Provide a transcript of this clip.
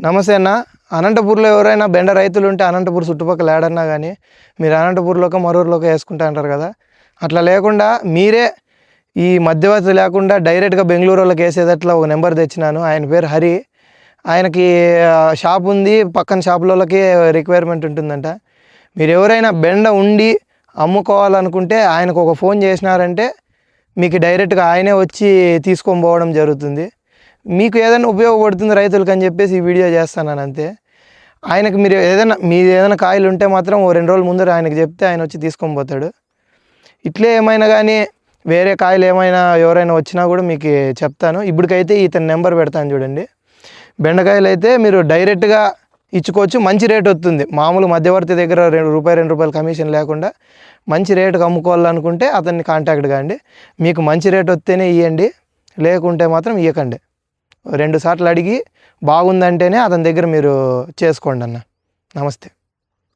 నమస్తే అన్న. అనంతపూర్లో ఎవరైనా బెండ రైతులు ఉంటే అనంతపూర్ చుట్టుపక్కల ఏడన్నా కానీ మీరు అనంతపూర్లోకి మరూరులోకి వేసుకుంటా అంటారు కదా, అట్లా లేకుండా మీరే ఈ మధ్యవర్తి లేకుండా డైరెక్ట్గా బెంగళూరు వాళ్ళకి వేసేటట్లా ఒక నెంబర్ తెచ్చినాను. ఆయన పేరు హరి. ఆయనకి షాప్ ఉంది, పక్కన షాపులకి రిక్వైర్మెంట్ ఉంటుందంట. మీరు ఎవరైనా బెండ ఉండి అమ్ముకోవాలనుకుంటే ఆయనకు ఒక ఫోన్ చేసినారంటే మీకు డైరెక్ట్గా ఆయనే వచ్చి తీసుకొని పోవడం జరుగుతుంది. మీకు ఏదైనా ఉపయోగపడుతుంది రైతులకు అని చెప్పేసి ఈ వీడియో చేస్తాను అంతే. ఆయనకు మీరు ఏదైనా కాయలు ఉంటే మాత్రం ఓ 2 రోజుల ముందర ఆయనకు చెప్తే ఆయన వచ్చి తీసుకొని పోతాడు. ఇట్లే ఏమైనా కానీ వేరే కాయలు ఏమైనా ఎవరైనా వచ్చినా కూడా మీకు చెప్తాను. ఇప్పటికైతే ఇతని నెంబర్ పెడతాను చూడండి. బెండకాయలు అయితే మీరు డైరెక్ట్గా ఇచ్చుకోవచ్చు, మంచి రేట్ వస్తుంది. మామూలు మధ్యవర్తి దగ్గర ₹2 కమిషన్ లేకుండా మంచి రేటుకి అమ్ముకోవాలనుకుంటే అతన్ని కాంటాక్ట్ కాండి. మీకు మంచి రేట్ వస్తేనే ఇవ్వండి, లేకుంటే మాత్రం ఇవ్వకండి. 2 సార్లు అడిగి బాగుందంటేనే అతని దగ్గర మీరు చేసుకోండి అన్న. నమస్తే.